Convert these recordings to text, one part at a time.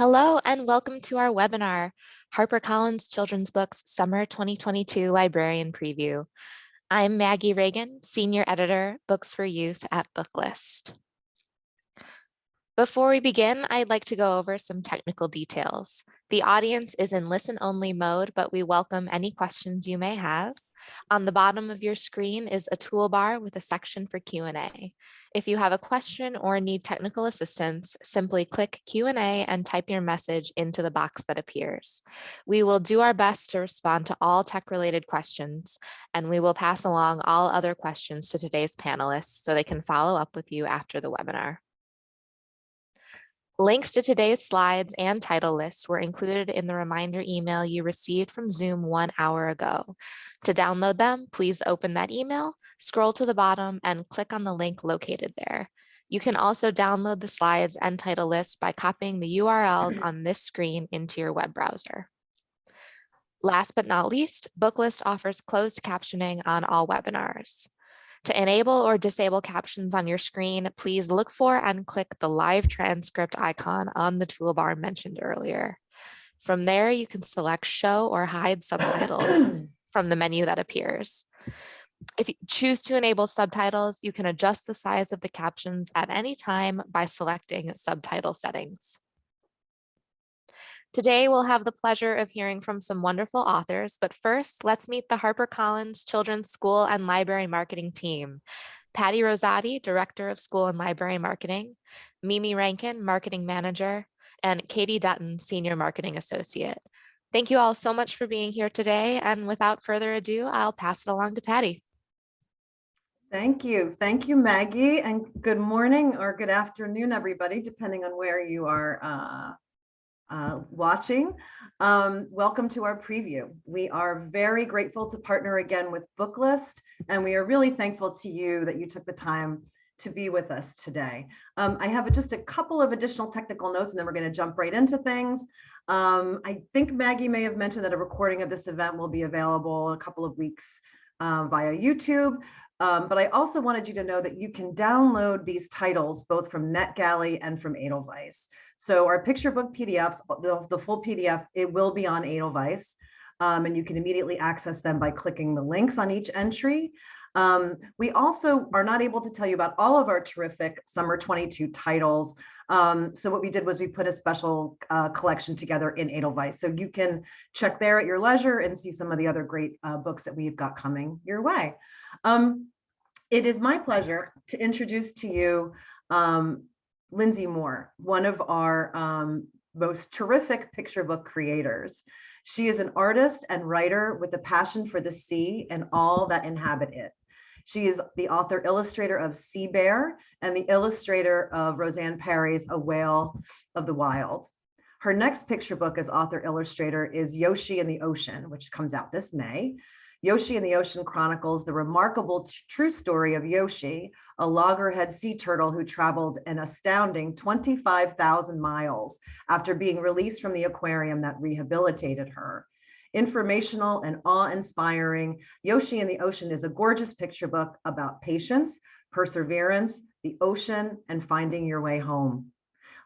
Hello and welcome to our webinar, HarperCollins Children's Books Summer 2022 Librarian Preview. I'm Maggie Reagan, Senior Editor, Books for Youth at Booklist. Before we begin, I'd like to go over some technical details. The audience is in listen-only mode, but we welcome any questions you may have. On the bottom of your screen is a toolbar with a section for Q&A. If you have a question or need technical assistance, simply click Q&A and type your message into the box that appears. We will do our best to respond to all tech-related questions, and we will pass along all other questions to today's panelists so they can follow up with you after the webinar. Links to today's slides and title list were included in the reminder email you received from Zoom 1 hour ago. To download them, please open that email, scroll to the bottom, and click on the link located there. You can also download the slides and title list by copying the URLs on this screen into your web browser. Last but not least, Booklist offers closed captioning on all webinars. To enable or disable captions on your screen, please look for and click the live transcript icon on the toolbar mentioned earlier. From there, you can select show or hide subtitles from the menu that appears. If you choose to enable subtitles, you can adjust the size of the captions at any time by selecting subtitle settings. Today, we'll have the pleasure of hearing from some wonderful authors, but first, let's meet the HarperCollins Children's School and Library Marketing team. Patty Rosati, Director of School and Library Marketing, Mimi Rankin, Marketing Manager, and Katie Dutton, Senior Marketing Associate. Thank you all so much for being here today, and without further ado, I'll pass it along to Patty. Thank you, Maggie, and good morning or good afternoon, everybody, depending on where you are watching. Welcome to our preview. We are very grateful to partner again with Booklist, and we are really thankful to you that you took the time to be with us today. I have just a couple of additional technical notes, and then we're going to jump right into things. I think Maggie may have mentioned that a recording of this event will be available in a couple of weeks via YouTube. But I also wanted you to know that you can download these titles both from NetGalley and from Edelweiss. So our picture book PDFs, the full PDF, it will be on Edelweiss, and you can immediately access them by clicking the links on each entry. We also are not able to tell you about all of our terrific Summer 22 titles. So what we did was we put a special collection together in Edelweiss. So you can check there at your leisure and see some of the other great books that we've got coming your way. It is my pleasure to introduce to you Lindsay Moore, one of our most terrific picture book creators. She is an artist and writer with a passion for the sea and all that inhabit it. She is the author-illustrator of Sea Bear and the illustrator of Roseanne Perry's A Whale of the Wild. Her next picture book as author-illustrator is Yoshi in the Ocean, which comes out this May. Yoshi in the Ocean chronicles the remarkable true story of Yoshi, a loggerhead sea turtle who traveled an astounding 25,000 miles after being released from the aquarium that rehabilitated her. Informational and awe-inspiring, Yoshi in the Ocean is a gorgeous picture book about patience, perseverance, the ocean, and finding your way home.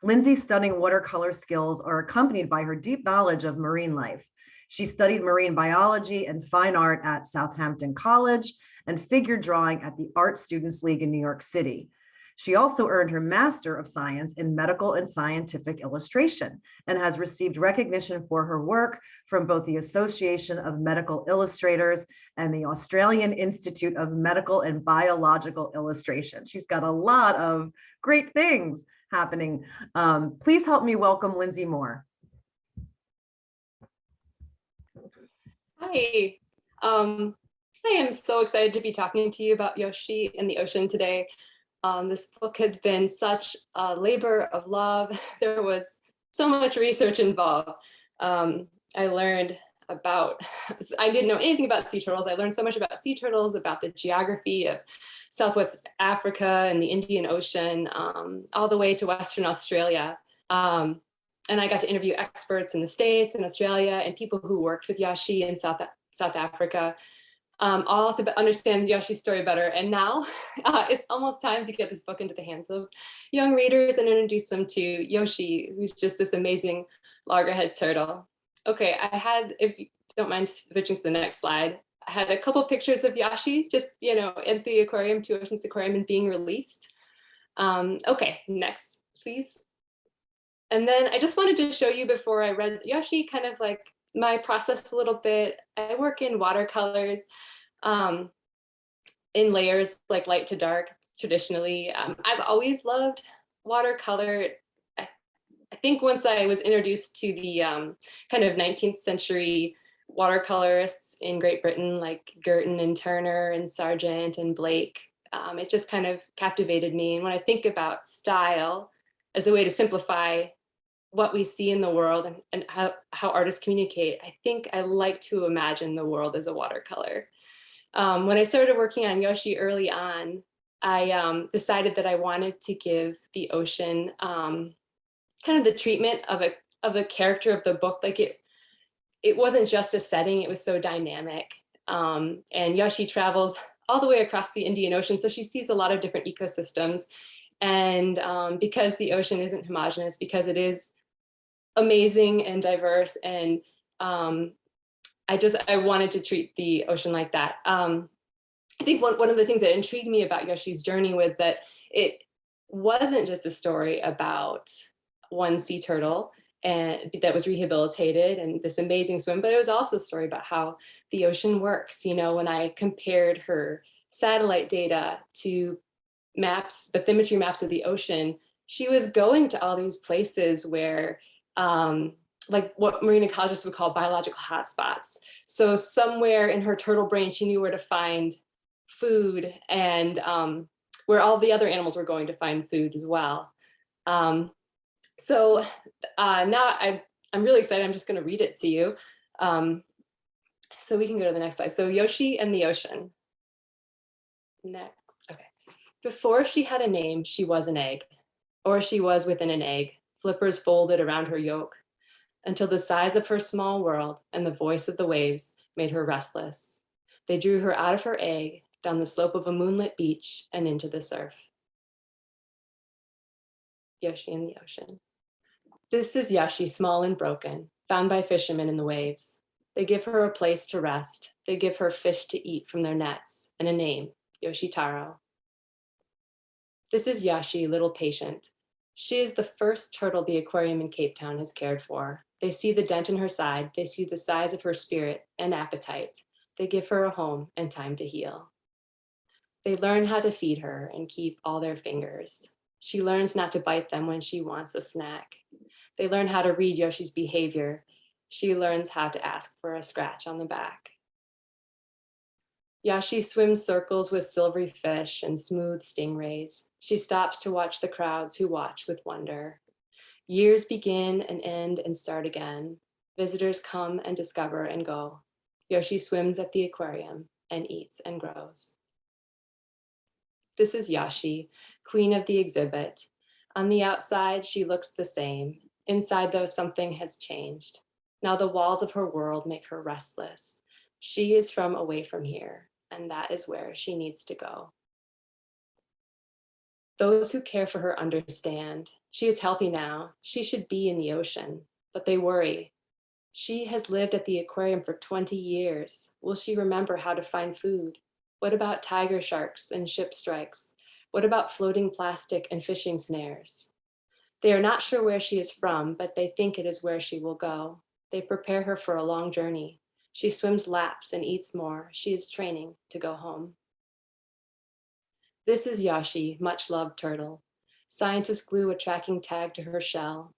Lindsay's stunning watercolor skills are accompanied by her deep knowledge of marine life. She studied marine biology and fine art at Southampton College and figure drawing at the Art Students League in New York City. She also earned her Master of Science in Medical and Scientific Illustration and has received recognition for her work from both the Association of Medical Illustrators and the Australian Institute of Medical and Biological Illustration. She's got a lot of great things happening. Please help me welcome Lindsay Moore. Hi, I am so excited to be talking to you about Yoshi in the Ocean today. This book has been such a labor of love. There was so much research involved. I learned about, I didn't know anything about sea turtles. I learned so much about sea turtles, about the geography of Southwest Africa and the Indian Ocean, all the way to Western Australia. And I got to interview experts in the States and Australia and people who worked with Yoshi in South Africa. all to understand Yoshi's story better. And now it's almost time to get this book into the hands of young readers and introduce them to Yoshi, who's just this amazing loggerhead turtle. Okay, I had, if you don't mind switching to the next slide, I had a couple pictures of Yoshi just, you know, at the aquarium, Two Oceans Aquarium, and being released. Okay, next, please. And then I just wanted to show you before I read Yoshi, kind of like my process a little bit. I work in watercolors in layers, like light to dark, traditionally. I've always loved watercolor. I think once I was introduced to the kind of 19th century watercolorists in Great Britain, like Girton and Turner and Sargent and Blake, it just kind of captivated me. And when I think about style as a way to simplify what we see in the world and how artists communicate, I think I like to imagine the world as a watercolor. When I started working on Yoshi early on, I decided that I wanted to give the ocean kind of the treatment of a character of the book. Like it wasn't just a setting, it was so dynamic. And Yoshi travels all the way across the Indian Ocean, so she sees a lot of different ecosystems. And because the ocean isn't homogeneous, because it is amazing and diverse, and I wanted to treat the ocean like that. I think one of the things that intrigued me about Yoshi's journey was that it wasn't just a story about one sea turtle and that was rehabilitated and this amazing swim, but it was also a story about how the ocean works. You know, when I compared her satellite data to maps, bathymetry maps of the ocean, she was going to all these places where like what marine ecologists would call biological hotspots. So somewhere in her turtle brain, she knew where to find food, and where all the other animals were going to find food as well. So now I'm really excited. I'm just going to read it to you. So we can go to the next slide. So Yoshi and the ocean. Next. Okay. Before she had a name, she was an egg, or she was within an egg, flippers folded around her yolk, until the size of her small world and the voice of the waves made her restless. They drew her out of her egg, down the slope of a moonlit beach, and into the surf. Yoshi in the ocean. This is Yoshi, small and broken, found by fishermen in the waves. They give her a place to rest. They give her fish to eat from their nets, and a name, Yoshitaro. This is Yoshi, little patient. She is the first turtle the aquarium in Cape Town has cared for. They see the dent in her side. They see the size of her spirit and appetite. They give her a home and time to heal. They learn how to feed her and keep all their fingers. She learns not to bite them when she wants a snack. They learn how to read Yoshi's behavior. She learns how to ask for a scratch on the back. Yoshi swims circles with silvery fish and smooth stingrays. She stops to watch the crowds who watch with wonder. Years begin and end and start again. Visitors come and discover and go. Yoshi swims at the aquarium and eats and grows. This is Yoshi, queen of the exhibit. On the outside, she looks the same. Inside, though, something has changed. Now the walls of her world make her restless. She is from away from here, and that is where she needs to go. Those who care for her understand. She is healthy now. She should be in the ocean, but they worry. She has lived at the aquarium for 20 years. Will she remember how to find food? What about tiger sharks and ship strikes? What about floating plastic and fishing snares? They are not sure where she is from, but they think it is where she will go. They prepare her for a long journey. She swims laps and eats more. She is training to go home. This is Yoshi, much loved turtle. Scientists glue a tracking tag to her shell.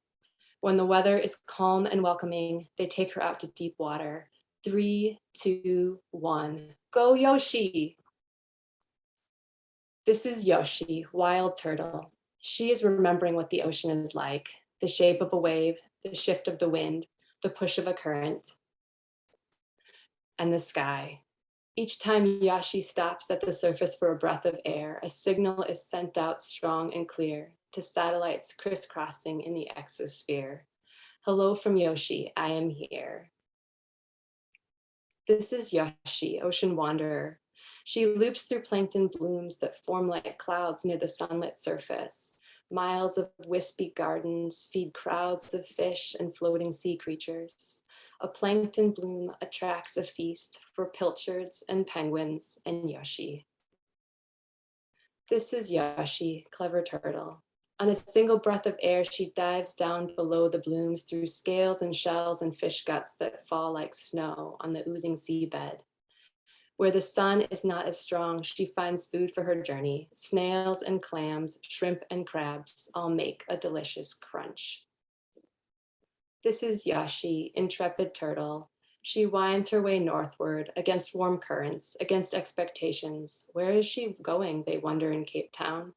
When the weather is calm and welcoming, they take her out to deep water. 3, 2, 1, go Yoshi! This is Yoshi, wild turtle. She is remembering what the ocean is like, the shape of a wave, the shift of the wind, the push of a current, and the sky. Each time Yoshi stops at the surface for a breath of air, a signal is sent out strong and clear to satellites crisscrossing in the exosphere. Hello from Yoshi, I am here. This is Yoshi, ocean wanderer. She loops through plankton blooms that form like clouds near the sunlit surface. Miles of wispy gardens feed crowds of fish and floating sea creatures. A plankton bloom attracts a feast for pilchards and penguins and Yoshi. This is Yoshi, clever turtle. On a single breath of air, she dives down below the blooms through scales and shells and fish guts that fall like snow on the oozing seabed. Where the sun is not as strong, she finds food for her journey. Snails and clams, shrimp and crabs all make a delicious crunch. This is Yoshi, intrepid turtle. She winds her way northward against warm currents, against expectations. Where is she going, they wonder in Cape Town.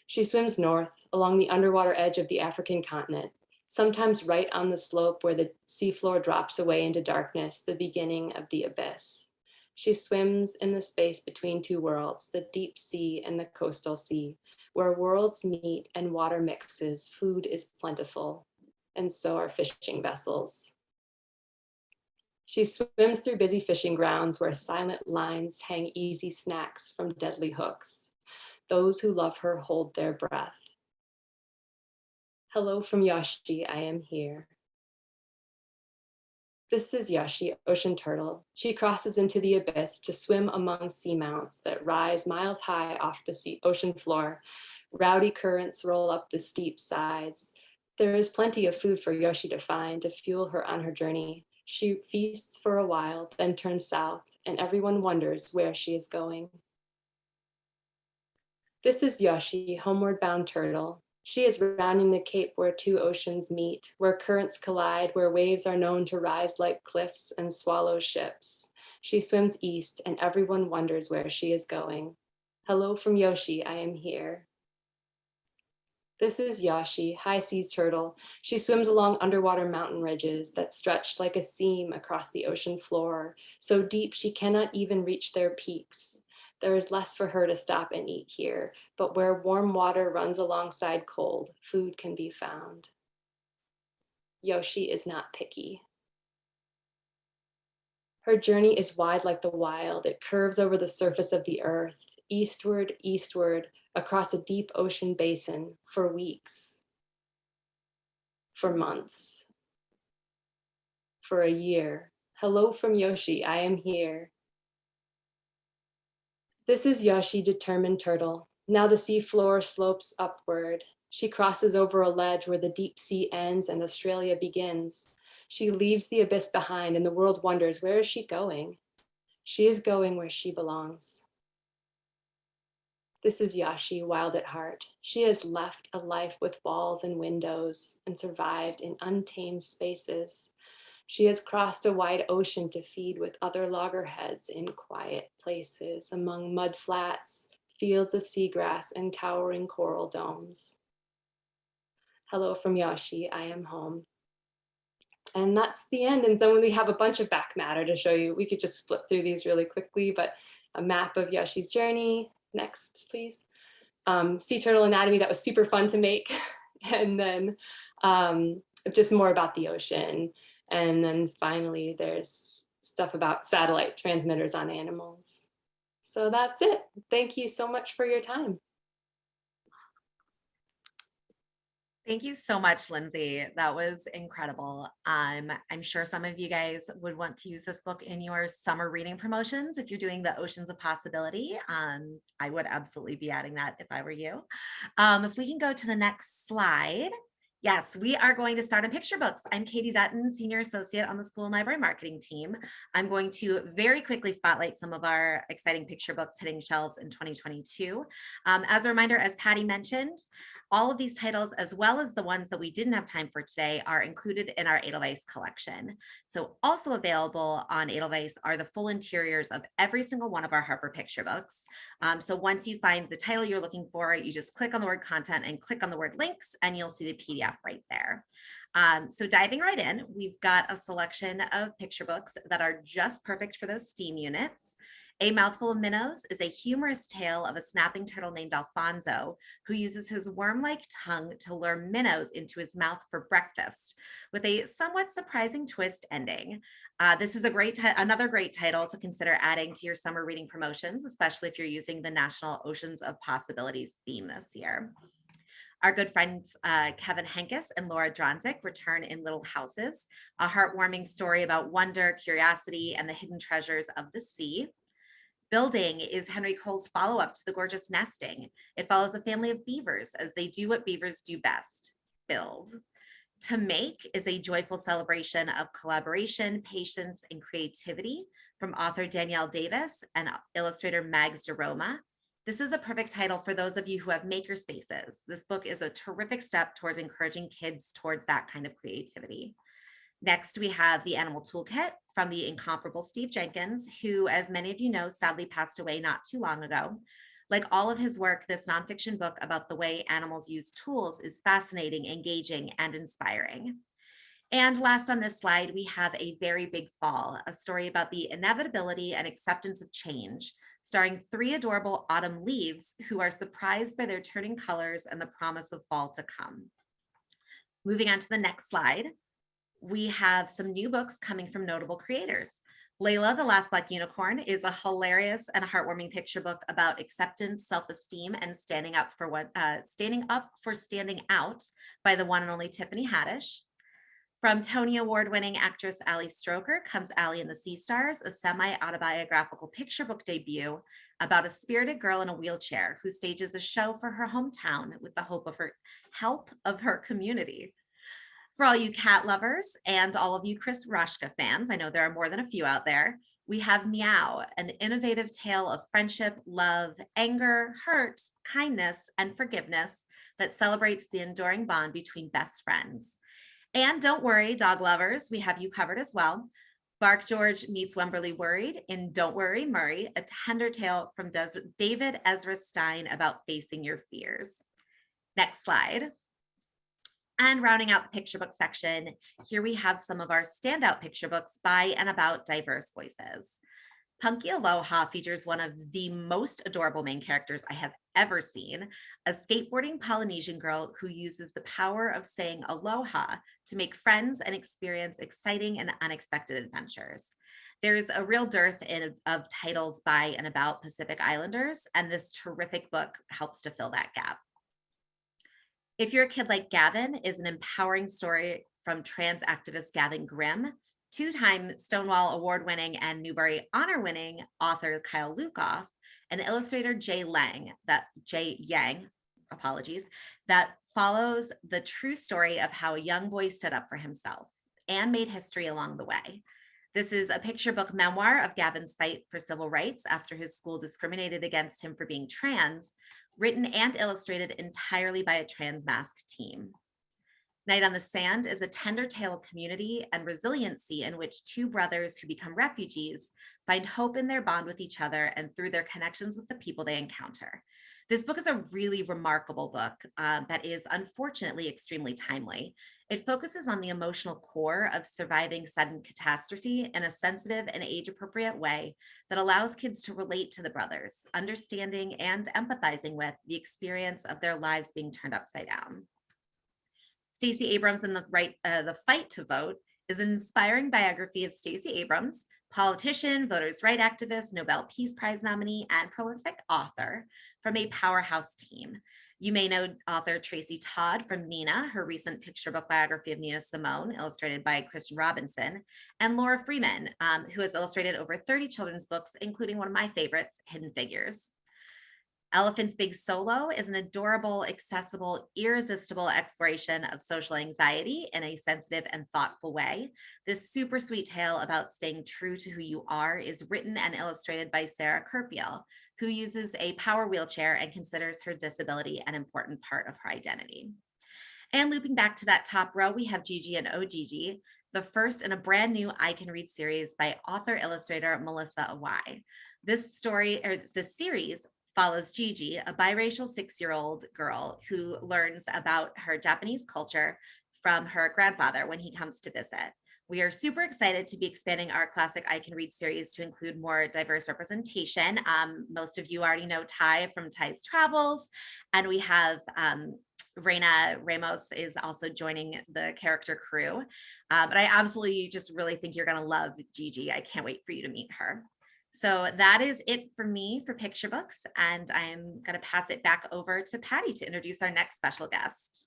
She swims north along the underwater edge of the African continent, sometimes right on the slope where the seafloor drops away into darkness, the beginning of the abyss. She swims in the space between two worlds, the deep sea and the coastal sea, where worlds meet and water mixes, food is plentiful, and so are fishing vessels. She swims through busy fishing grounds where silent lines hang easy snacks from deadly hooks. Those who love her hold their breath. Hello from Yoshi, I am here. This is Yoshi, ocean turtle. She crosses into the abyss to swim among seamounts that rise miles high off the ocean floor. Rowdy currents roll up the steep sides. There is plenty of food for Yoshi to find to fuel her on her journey. She feasts for a while, then turns south, and everyone wonders where she is going. This is Yoshi, homeward bound turtle. She is rounding the cape where two oceans meet, where currents collide, where waves are known to rise like cliffs and swallow ships. She swims east, and everyone wonders where she is going. Hello from Yoshi, I am here. This is Yoshi, high seas turtle. She swims along underwater mountain ridges that stretch like a seam across the ocean floor, so deep she cannot even reach their peaks. There is less for her to stop and eat here, but where warm water runs alongside cold, food can be found. Yoshi is not picky. Her journey is wide like the wild. It curves over the surface of the earth, eastward, eastward, across a deep ocean basin for weeks, for months, for a year. Hello from Yoshi, I am here. This is Yoshi, determined turtle. Now the seafloor slopes upward. She crosses over a ledge where the deep sea ends and Australia begins. She leaves the abyss behind and the world wonders, where is she going? She is going where she belongs. This is Yoshi, wild at heart. She has left a life with walls and windows and survived in untamed spaces. She has crossed a wide ocean to feed with other loggerheads in quiet places among mud flats, fields of seagrass, and towering coral domes. Hello from Yoshi, I am home. And that's the end. And then we have a bunch of back matter to show you. We could just flip through these really quickly, but a map of Yoshi's journey. Next, please. Sea turtle anatomy, that was super fun to make. And then just more about the ocean. And then finally, there's stuff about satellite transmitters on animals. So that's it. Thank you so much for your time. Thank you so much, Lindsay. That was incredible. I'm sure some of you guys would want to use this book in your summer reading promotions. If you're doing the Oceans of Possibility, I would absolutely be adding that if I were you. If we can go to the next slide. Yes, we are going to start on picture books. I'm Katie Dutton, Senior Associate on the School and Library Marketing team. I'm going to very quickly spotlight some of our exciting picture books hitting shelves in 2022. As a reminder, as Patty mentioned, all of these titles, as well as the ones that we didn't have time for today, are included in our Edelweiss collection. So also available on Edelweiss are the full interiors of every single one of our Harper picture books. So once you find the title you're looking for, you just click on the word content and click on the word links, and you'll see the PDF right there. So diving right in, we've got a selection of picture books that are just perfect for those STEAM units. A Mouthful of Minnows is a humorous tale of a snapping turtle named Alfonso, who uses his worm-like tongue to lure minnows into his mouth for breakfast, with a somewhat surprising twist ending. This is another great title to consider adding to your summer reading promotions, especially if you're using the National Oceans of Possibilities theme this year. Our good friends Kevin Henkes and Laura Dronzik return in Little Houses, a heartwarming story about wonder, curiosity, and the hidden treasures of the sea. Building is Henry Cole's follow-up to The Gorgeous Nesting. It follows a family of beavers as they do what beavers do best, build. To Make is a joyful celebration of collaboration, patience, and creativity from author Danielle Davis and illustrator Mags DeRoma. This is a perfect title for those of you who have maker spaces. This book is a terrific step towards encouraging kids towards that kind of creativity. Next, we have The Animal Toolkit from the incomparable Steve Jenkins, who, as many of you know, sadly passed away not too long ago. Like all of his work, this nonfiction book about the way animals use tools is fascinating, engaging, and inspiring. And last on this slide, we have A Very Big Fall, a story about the inevitability and acceptance of change, starring 3 adorable autumn leaves who are surprised by their turning colors and the promise of fall to come. Moving on to the next slide, we have some new books coming from notable creators. Layla, the Last Black Unicorn is a hilarious and heartwarming picture book about acceptance, self-esteem, and standing up for standing out by the one and only Tiffany Haddish. From Tony Award-winning actress Ali Stroker comes Ali and the Sea Stars, a semi-autobiographical picture book debut about a spirited girl in a wheelchair who stages a show for her hometown with the help of her community. For all you cat lovers and all of you Chris Roshka fans, I know there are more than a few out there, we have Meow, an innovative tale of friendship, love, anger, hurt, kindness, and forgiveness that celebrates the enduring bond between best friends. And don't worry, dog lovers, we have you covered as well. Bark George meets Wemberly Worried in Don't Worry, Murray, a tender tale from David Ezra Stein about facing your fears. Next slide. And rounding out the picture book section, here we have some of our standout picture books by and about diverse voices. Punky Aloha features one of the most adorable main characters I have ever seen, a skateboarding Polynesian girl who uses the power of saying aloha to make friends and experience exciting and unexpected adventures. There's a real dearth of titles by and about Pacific Islanders, and this terrific book helps to fill that gap. If You're a Kid Like Gavin is an empowering story from trans activist Gavin Grimm, 2-time Stonewall Award-winning and Newbery Honor-winning author Kyle Lukoff, and illustrator Jay Yang, that follows the true story of how a young boy stood up for himself and made history along the way. This is a picture book memoir of Gavin's fight for civil rights after his school discriminated against him for being trans, written and illustrated entirely by a trans masked team. Night on the Sand is a tender tale of community and resiliency in which 2 brothers who become refugees find hope in their bond with each other and through their connections with the people they encounter. This book is a really remarkable book that is unfortunately extremely timely. It focuses on the emotional core of surviving sudden catastrophe in a sensitive and age-appropriate way that allows kids to relate to the brothers, understanding and empathizing with the experience of their lives being turned upside down. Stacey Abrams in The Fight to Vote is an inspiring biography of Stacey Abrams, politician, voters' rights activist, Nobel Peace Prize nominee, and prolific author from a powerhouse team. You may know author Tracy Todd from Nina, her recent picture book biography of Nina Simone, illustrated by Christian Robinson, and Laura Freeman, who has illustrated over 30 children's books, including one of my favorites, Hidden Figures. Elephant's Big Solo is an adorable, accessible, irresistible exploration of social anxiety in a sensitive and thoughtful way. This super sweet tale about staying true to who you are is written and illustrated by Sarah Kerpiel, who uses a power wheelchair and considers her disability an important part of her identity. And looping back to that top row, we have Gigi and OGG, the first in a brand new I Can Read series by author-illustrator Melissa Awai. This series follows Gigi, a biracial 6-year-old girl who learns about her Japanese culture from her grandfather when he comes to visit. We are super excited to be expanding our classic I Can Read series to include more diverse representation. Most of you already know Ty from Ty's Travels, and we have Reina Ramos is also joining the character crew. But I absolutely just really think you're going to love Gigi. I can't wait for you to meet her. So that is it for me for picture books. And I'm going to pass it back over to Patty to introduce our next special guest.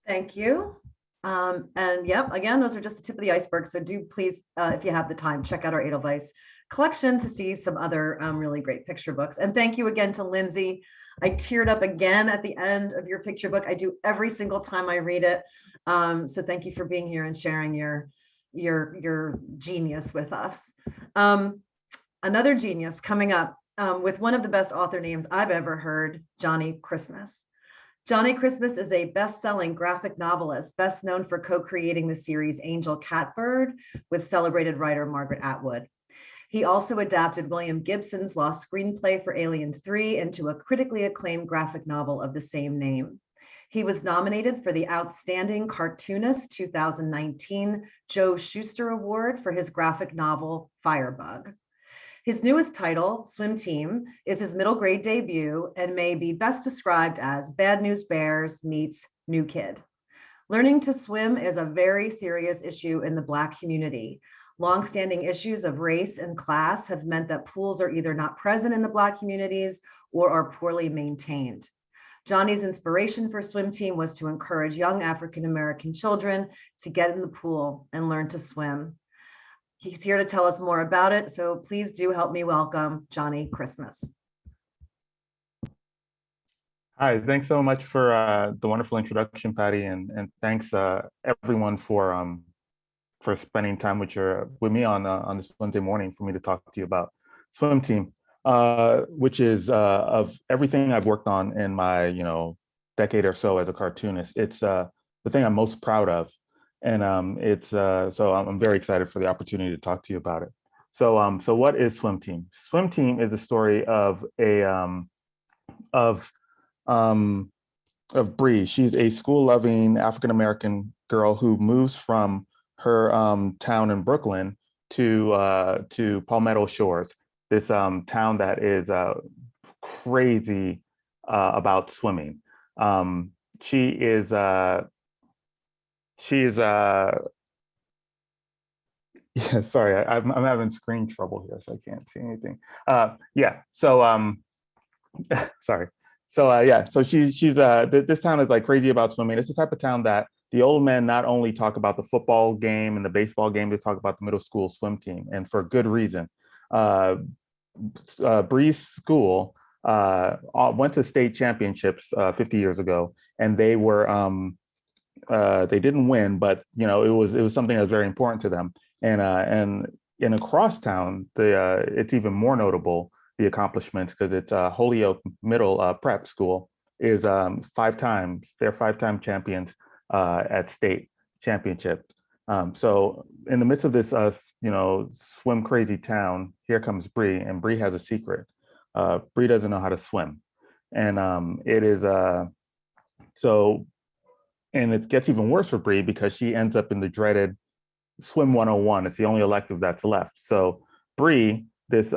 Thank you. And yep, again, those are just the tip of the iceberg. So do please, if you have the time, check out our Edelweiss collection to see some other really great picture books. And thank you again to Lindsay. I teared up again at the end of your picture book. I do every single time I read it. So thank you for being here and sharing your genius with us. Another genius coming up with one of the best author names I've ever heard, JOHNNIE CHRISTMAS. JOHNNIE CHRISTMAS is a best-selling graphic novelist, best known for co-creating the series Angel Catbird with celebrated writer Margaret Atwood. He also adapted William Gibson's lost screenplay for Alien 3 into a critically acclaimed graphic novel of the same name. He was nominated for the Outstanding Cartoonist 2019 Joe Shuster Award for his graphic novel Firebug. His newest title, Swim Team, is his middle grade debut and may be best described as Bad News Bears meets New Kid. Learning to swim is a very serious issue in the Black community. Longstanding issues of race and class have meant that pools are either not present in the Black communities or are poorly maintained. JOHNNIE's inspiration for Swim Team was to encourage young African-American children to get in the pool and learn to swim. He's here to tell us more about it, so please do help me welcome JOHNNIE CHRISTMAS. Hi, thanks so much for the wonderful introduction, Patty, and thanks everyone for spending time with me on this Wednesday morning for me to talk to you about Swim Team, which is of everything I've worked on in my decade or so as a cartoonist. It's the thing I'm most proud of. And so I'm very excited for the opportunity to talk to you about it. So what is Swim Team? Swim Team is a story of Bree. She's a school-loving African-American girl who moves from her town in Brooklyn to Palmetto Shores, this town that is crazy about swimming. Yeah, sorry, I'm having screen trouble here, so I can't see anything. Sorry. So she's this town is like crazy about swimming. It's the type of town that the old men not only talk about the football game and the baseball game, they talk about the middle school swim team, and for good reason. Bree's school went to state championships 50 years ago, and they were they didn't win, but it was something that was very important to them. And across town, it's even more notable, the accomplishments, because it's Holyoke Middle Prep School is they're 5-time champions at state championship. So in the midst of this swim crazy town, here comes Bree, and Bree has a secret. Bree doesn't know how to swim, and and it gets even worse for Bree because she ends up in the dreaded Swim 101. It's the only elective that's left. So Bree, this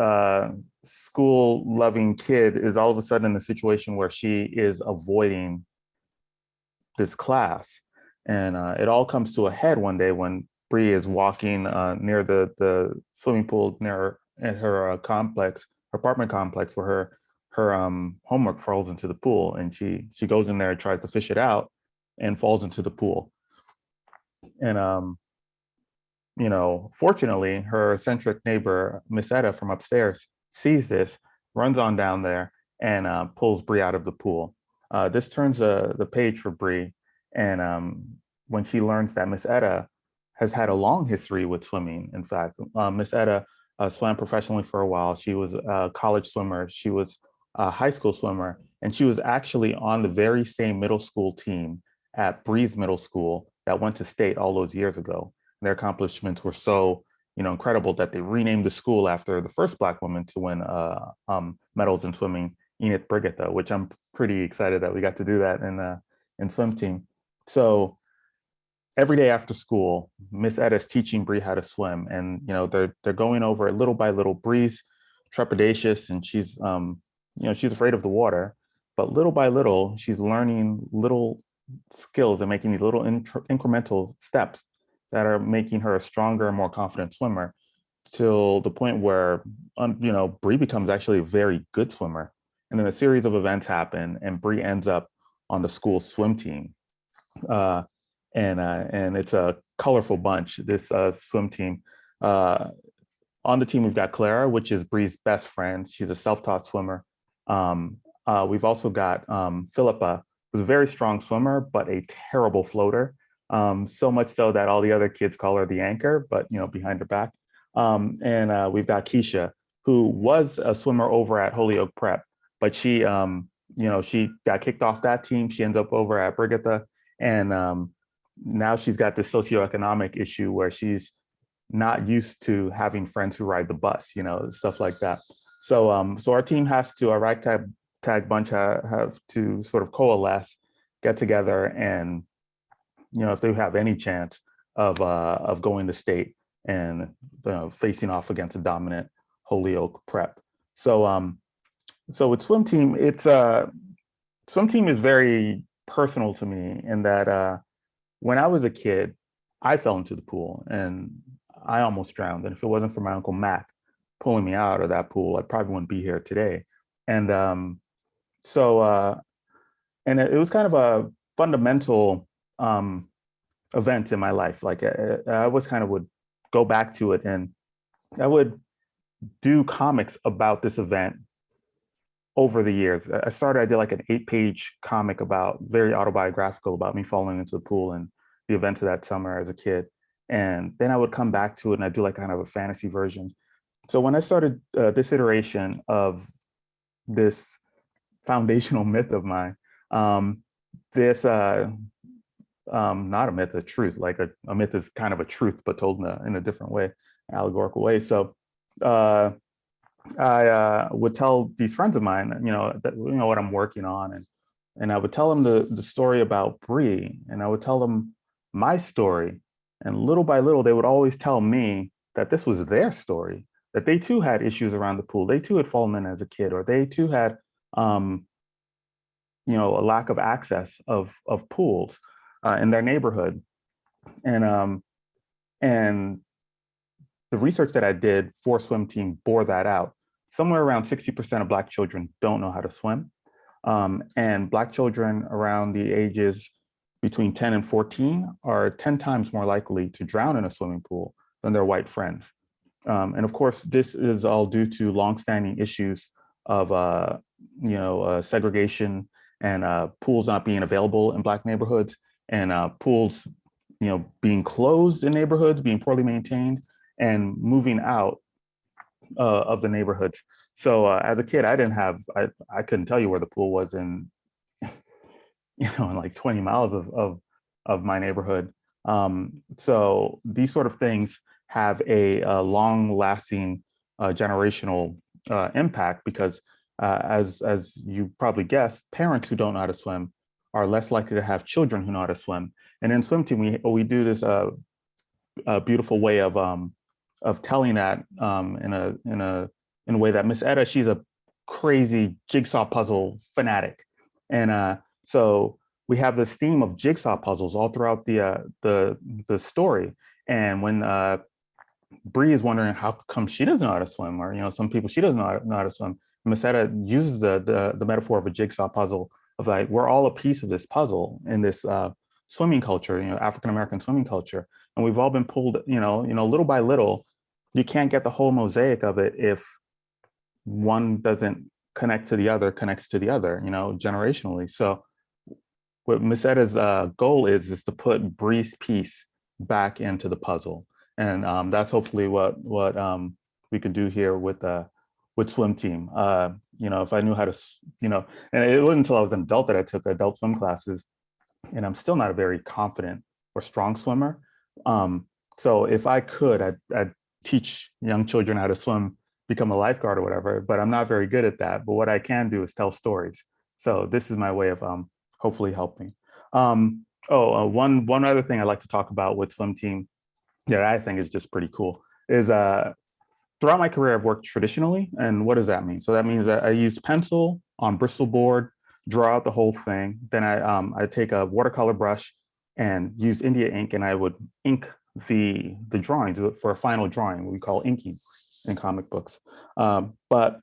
school-loving kid, is all of a sudden in a situation where she is avoiding this class. And it all comes to a head one day when Bree is walking near the swimming pool near her apartment complex, where her homework falls into the pool, and she goes in there and tries to fish it out and falls into the pool. And fortunately, her eccentric neighbor, Miss Etta from upstairs, sees this, runs on down there, and pulls Bree out of the pool. This turns the page for Bree, and when she learns that Miss Etta has had a long history with swimming. In fact, Miss Etta swam professionally for a while. She was a college swimmer. She was a high school swimmer, and she was actually on the very same middle school team at Bree's Middle School that went to state all those years ago. Their accomplishments were so incredible that they renamed the school after the first Black woman to win medals in swimming, Enid Brigitte, which I'm pretty excited that we got to do that in Swim Team. So every day after school, Miss Etta's teaching Bree how to swim, and they're going over it little by little. Bree's trepidatious, and she's she's afraid of the water, but little by little, she's learning little skills and making these little incremental steps that are making her a stronger and more confident swimmer, till the point where, Bree becomes actually a very good swimmer. And then a series of events happen, and Bree ends up on the school swim team. And it's a colorful bunch, this swim team. On the team, we've got Clara, which is Bree's best friend. She's a self-taught swimmer. We've also got Philippa, who's a very strong swimmer, but a terrible floater. So much so that all the other kids call her the anchor, but behind her back. And we've got Keisha, who was a swimmer over at Holyoke Prep, but she got kicked off that team. She ends up over at Brigitte, and now she's got this socioeconomic issue where she's not used to having friends who ride the bus, stuff like that. So our team has to, our ragtag bunch have to sort of coalesce, get together, and if they have any chance of going to state and facing off against a dominant Holyoke Prep. So with swim team, swim team is very personal to me in that when I was a kid, I fell into the pool and I almost drowned. And if it wasn't for my Uncle Mac pulling me out of that pool, I probably wouldn't be here today. And it was kind of a fundamental event in my life. Like I always kind of would go back to it, and I would do comics about this event over the years. I did like an 8-page comic very autobiographical about me falling into the pool and the events of that summer as a kid. And then I would come back to it and I'd do like kind of a fantasy version. So when I started this iteration of this foundational myth of mine, not a myth, a truth, like a myth is kind of a truth, but told in a different way, allegorical way. So I would tell these friends of mine, what I'm working on, and I would tell them the story about Bree, and I would tell them my story, and little by little, they would always tell me that this was their story, that they too had issues around the pool, they too had fallen in as a kid, or they too had, a lack of access of pools in their neighborhood, and the research that I did for Swim Team bore that out. Somewhere around 60% of Black children don't know how to swim. And Black children around the ages between 10 and 14 are 10 times more likely to drown in a swimming pool than their white friends. And of course, this is all due to longstanding issues of segregation and pools not being available in Black neighborhoods, and pools being closed in neighborhoods, being poorly maintained, and moving out of the neighborhoods. So as a kid, I couldn't tell you where the pool was in like 20 miles of my neighborhood. So these sort of things have a long-lasting generational impact, because as you probably guessed, parents who don't know how to swim are less likely to have children who know how to swim. And in Swim Team, we do this beautiful way of telling that in a way that Miss Etta, she's a crazy jigsaw puzzle fanatic, and so we have this theme of jigsaw puzzles all throughout the story. And when Bree is wondering how come she doesn't know how to swim, or some people she doesn't know how to swim, Miss Etta uses the metaphor of a jigsaw puzzle of like, we're all a piece of this puzzle in this swimming culture, African American swimming culture, and we've all been pulled, little by little. You can't get the whole mosaic of it if one doesn't connects to the other, generationally. So what Miss Etta's goal is to put Bree's piece back into the puzzle. And that's hopefully what we could do here with Swim Team. If I knew how to, and it wasn't until I was an adult that I took adult swim classes, and I'm still not a very confident or strong swimmer. So if I could, I'd teach young children how to swim, become a lifeguard or whatever, but I'm not very good at that. But what I can do is tell stories. So this is my way of hopefully helping. One other thing I'd like to talk about with Swim Team that I think is just pretty cool is throughout my career, I've worked traditionally. And what does that mean? So that means that I use pencil on Bristol board draw out the whole thing. Then I take a watercolor brush and use India ink, and I would ink the drawings for a final drawing, what we call inking in comic books. But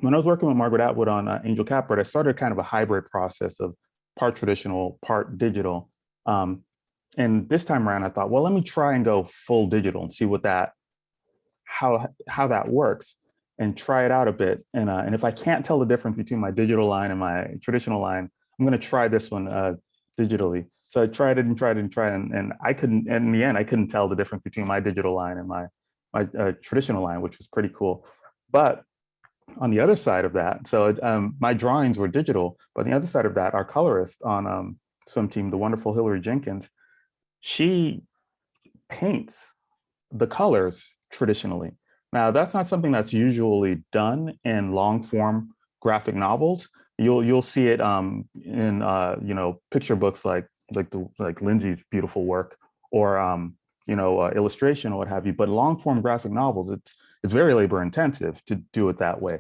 when I was working with Margaret Atwood on Angel Catbird, I started kind of a hybrid process of part traditional, part digital. And this time around, I thought, well, let me try and go full digital and see what how that works, and try it out a bit. And if I can't tell the difference between my digital line and my traditional line, I'm going to try this one digitally. So I tried it and tried it and tried it, and I couldn't. And in the end, I couldn't tell the difference between my digital line and my traditional line, which was pretty cool. But on the other side of that, so my drawings were digital, but on the other side of that, our colorist on Swim Team, the wonderful Hillary Jenkins, she paints the colors traditionally. Now, that's not something that's usually done in long form graphic novels. You'll see it in picture books like Lindsay's beautiful work, or illustration or what have you. But long form graphic novels, it's very labor intensive to do it that way.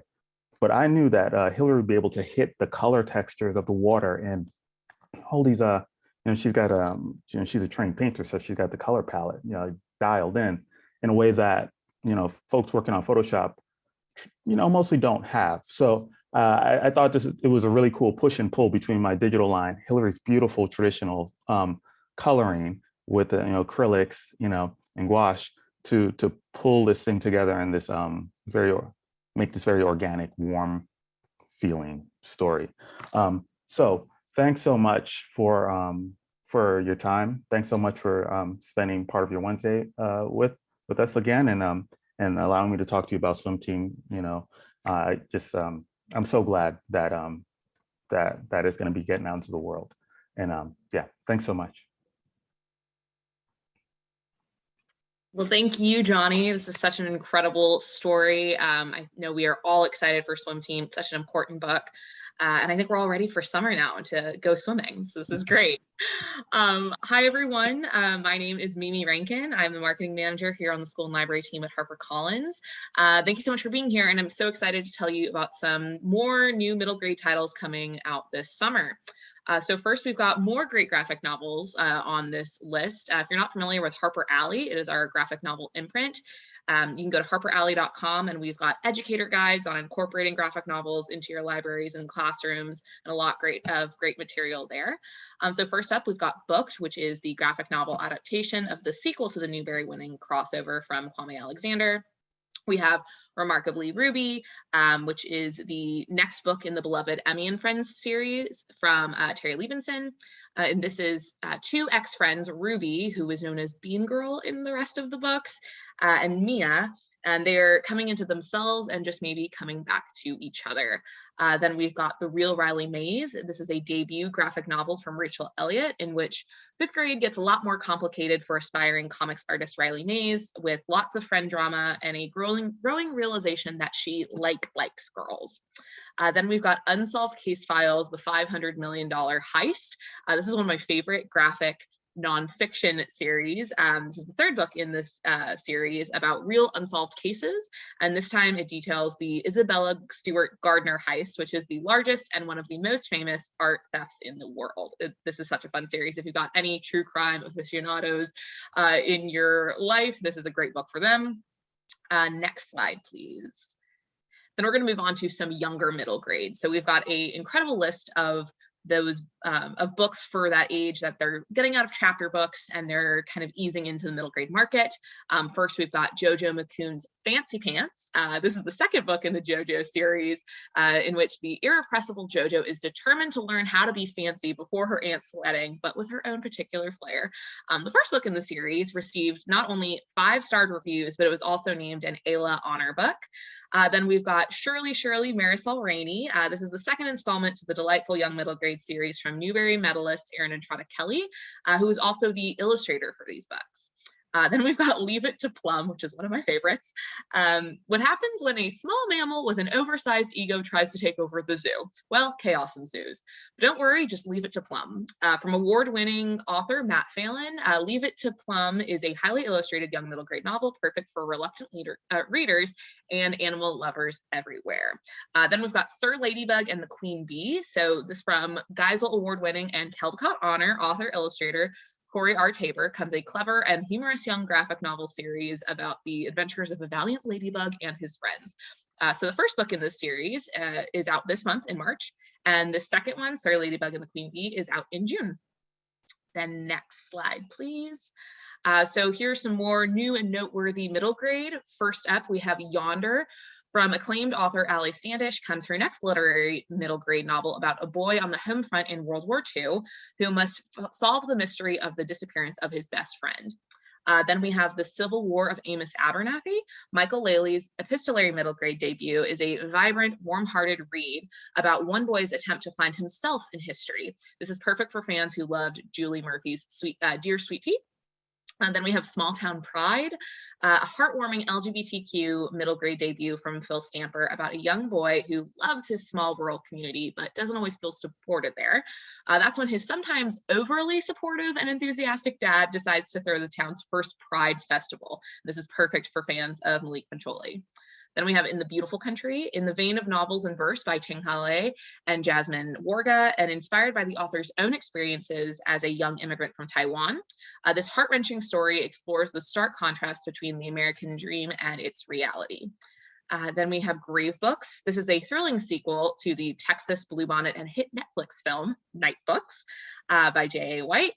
But I knew that Hillary would be able to hit the color textures of the water and all these she's got she's a trained painter, so she's got the color palette dialed in a way that folks working on Photoshop mostly don't have. So I thought it was a really cool push and pull between my digital line, Hillary's beautiful traditional coloring with the acrylics and gouache to pull this thing together in this make this very organic, warm feeling story. So thanks so much for your time. Thanks so much for spending part of your Wednesday with us again, and allowing me to talk to you about Swim Team. I'm so glad that that is going to be getting out into the world. And yeah, thanks so much. Well, thank you, Johnny. This is such an incredible story. I know we are all excited for Swim Team. It's such an important book. And I think we're all ready for summer now to go swimming. So this is great. Hi, everyone. My name is Mimi Rankin. I'm the marketing manager here on the school and library team at HarperCollins. Thank you so much for being here. And I'm so excited to tell you about some more new middle grade titles coming out this summer. So first, we've got more great graphic novels on this list. If you're not familiar with Harper Alley, it is our graphic novel imprint. You can go to harperalley.com, and we've got educator guides on incorporating graphic novels into your libraries and classrooms, and a lot of great material there. So first up, we've got Booked, which is the graphic novel adaptation of the sequel to the Newbery-winning crossover from Kwame Alexander. We have Remarkably Ruby, which is the next book in the beloved Emmy and Friends series from Terry Levinson. And this is two ex-friends, Ruby, who was known as Bean Girl in the rest of the books, and Mia, and they're coming into themselves and just maybe coming back to each other. Then we've got The Real Riley Mays. This is a debut graphic novel from Rachel Eliot, in which fifth grade gets a lot more complicated for aspiring comics artist Riley Mays, with lots of friend drama and a growing realization that she likes girls. Then we've got Unsolved Case Files, The $500 Million Heist. This is one of my favorite graphic nonfiction series. This is the third book in this series about real unsolved cases, and this time it details the Isabella Stewart Gardner heist, which is the largest and one of the most famous art thefts in the world. This is such a fun series. If you've got any true crime aficionados in your life, this is a great book for them. Next slide, please. Then we're going to move on to some younger middle grade. So we've got an incredible list of those of books for that age that they're getting out of chapter books and they're kind of easing into the middle grade market. First, we've got JoJo McCoon's Fancy Pants. This is the second book in the JoJo series, in which the irrepressible JoJo is determined to learn how to be fancy before her aunt's wedding, but with her own particular flair. The first book in the series received not only 5-star reviews, but it was also named an ALA honor book. Then we've got Shirley Marisol Rainey. This is the second installment to the delightful young middle grade series from Newbery medalist Erin Entrada Kelly, who is also the illustrator for these books. Then we've got Leave It to Plum, which is one of my favorites. What happens when a small mammal with an oversized ego tries to take over the zoo? Well, chaos ensues. But don't worry, just leave it to Plum. From award-winning author Matt Phelan, Leave It to Plum is a highly illustrated young middle grade novel, perfect for reluctant readers and animal lovers everywhere. Then we've got Sir Ladybug and the Queen Bee. So this from Geisel Award-winning and Caldecott Honor author-illustrator Corey R. Tabor comes a clever and humorous young graphic novel series about the adventures of a valiant ladybug and his friends. So the first book in this series is out this month in March, and the second one, Sir Ladybug and the Queen Bee, is out in June. Then next slide, please. So here's some more new and noteworthy middle grade. First up, we have Yonder. From acclaimed author Ali Standish comes her next literary middle grade novel about a boy on the home front in World War II who must solve the mystery of the disappearance of his best friend. Then we have The Civil War of Amos Abernathy. Michael Laley's epistolary middle grade debut is a vibrant, warm-hearted read about one boy's attempt to find himself in history. This is perfect for fans who loved Julie Murphy's Dear Sweet Pea. And then we have Small Town Pride, a heartwarming LGBTQ middle grade debut from Phil Stamper about a young boy who loves his small rural community, but doesn't always feel supported there. That's when his sometimes overly supportive and enthusiastic dad decides to throw the town's first Pride Festival. This is perfect for fans of Malik Pancholi. Then we have In the Beautiful Country, in the vein of novels and verse by Ting Hale and Jasmine Warga, and inspired by the author's own experiences as a young immigrant from Taiwan. This heart-wrenching story explores the stark contrast between the American dream and its reality. Then we have Grave Books. This is a thrilling sequel to the Texas Bluebonnet and hit Netflix film, Night Books, by J.A. White.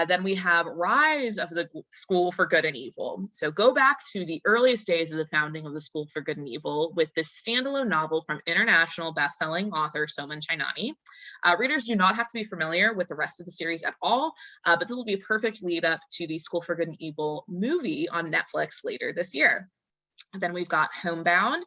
Then we have Rise of the School for Good and Evil. So go back to the earliest days of the founding of the School for Good and Evil with this standalone novel from international bestselling author Soman Chainani. Readers do not have to be familiar with the rest of the series at all, but this will be a perfect lead up to the School for Good and Evil movie on Netflix later this year. And then we've got Homebound.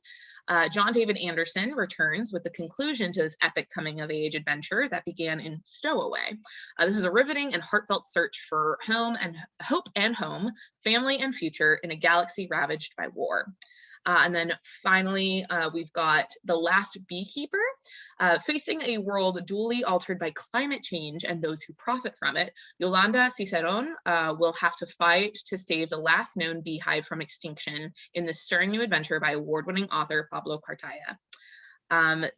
John David Anderson returns with the conclusion to this epic coming-of-age adventure that began in Stowaway. This is a riveting and heartfelt search for home and hope and home, family and future in a galaxy ravaged by war. And then finally, we've got The Last Beekeeper. Facing a world duly altered by climate change and those who profit from it, Yolanda Ciceron will have to fight to save the last known beehive from extinction in this stirring new adventure by award-winning author Pablo Cartaya.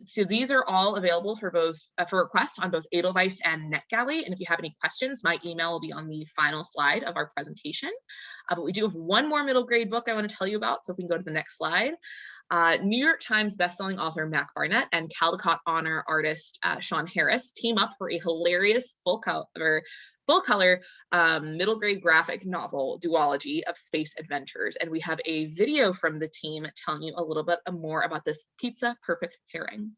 So these are all available for both for requests on both Edelweiss and NetGalley. And if you have any questions, my email will be on the final slide of our presentation. But we do have one more middle grade book I want to tell you about. So if we can go to the next slide. New York Times bestselling author Mac Barnett and Caldecott Honor artist Shawn Harris team up for a hilarious full color middle grade graphic novel duology of space adventures. And we have a video from the team telling you a little bit more about this pizza perfect pairing.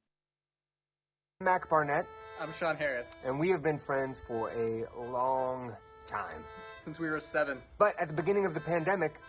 Mac Barnett. I'm Shawn Harris. And we have been friends for a long time. Since we were 7. But at the beginning of the pandemic,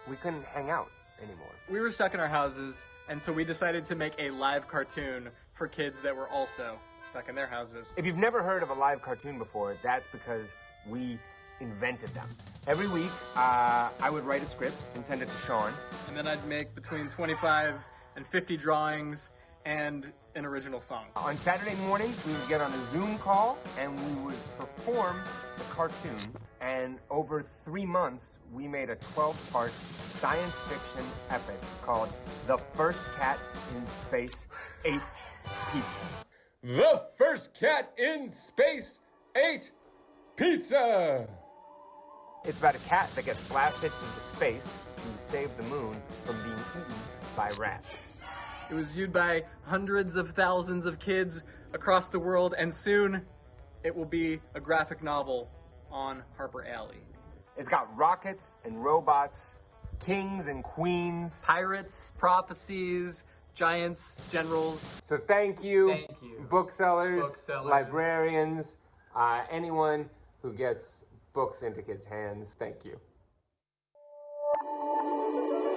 we couldn't hang out anymore. We were stuck in our houses, and so we decided to make a live cartoon for kids that were also stuck in their houses. If you've never heard of a live cartoon before, that's because we invented them. Every week, I would write a script and send it to Shawn. And then I'd make between 25 and 50 drawings and an original song. On Saturday mornings, we would get on a Zoom call and we would perform the cartoon. And over 3 months, we made a 12-part science fiction epic called The First Cat in Space Ate Pizza. The First Cat in Space Ate Pizza! It's about a cat that gets blasted into space to save the moon from being eaten by rats. It was viewed by hundreds of thousands of kids across the world, and soon it will be a graphic novel on Harper Alley. It's got rockets and robots, kings and queens, pirates, prophecies, giants, generals. So thank you, booksellers, librarians, anyone who gets books into kids' hands. Thank you.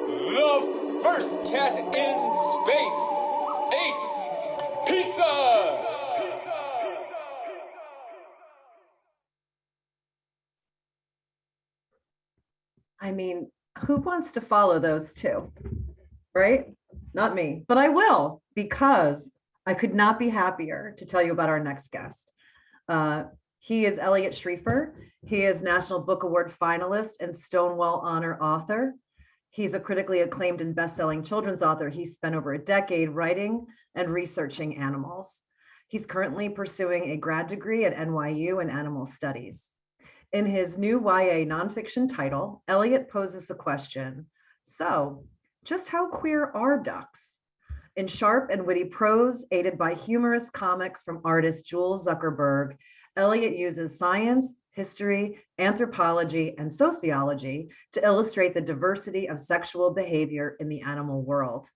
The First Cat in Space Ate Pizza! I mean, who wants to follow those two? Right? Not me, but I will, because I could not be happier to tell you about our next guest. He is Eliot Schrefer. He is National Book Award finalist and Stonewall Honor author. He's a critically acclaimed and best-selling children's author. He spent over a decade writing and researching animals. He's currently pursuing a grad degree at NYU in animal studies. In his new YA nonfiction title, Eliot poses the question, so just how queer are ducks? In sharp and witty prose, aided by humorous comics from artist Jules Zuckerberg, Eliot uses science, history, anthropology, and sociology to illustrate the diversity of sexual behavior in the animal world.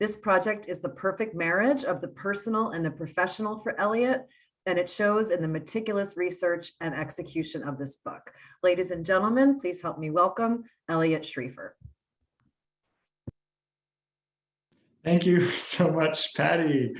This project is the perfect marriage of the personal and the professional for Eliot, and it shows in the meticulous research and execution of this book. Ladies and gentlemen, please help me welcome Eliot Schrefer. Thank you so much, Patty.